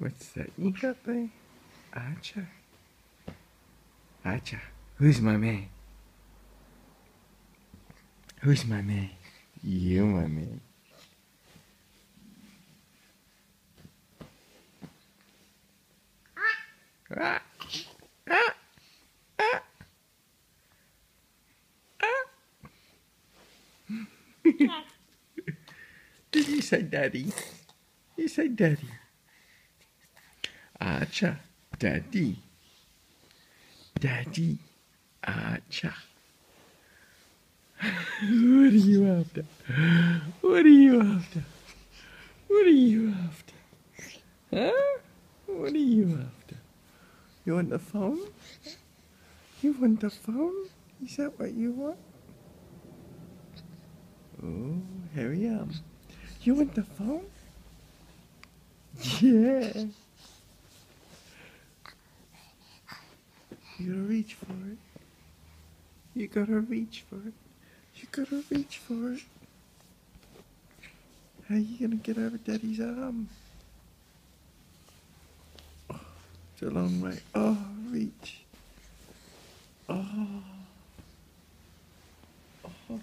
What's that you got there? Acha. Acha. Who's my man? Who's my man? You, my man. Ah. Ah. Ah. Ah. Did you say daddy? You say daddy. Acha. Daddy. Daddy. Acha. What are you after? What are you after? What are you after? Huh? What are you after? You want the phone? You want the phone? Is that what you want? Oh, here I am. You want the phone? Yeah. You gotta reach for it. You gotta reach for it. You gotta reach for it. How you gonna get over Daddy's arm? Oh, it's a long way. Oh, reach. Oh. Oh.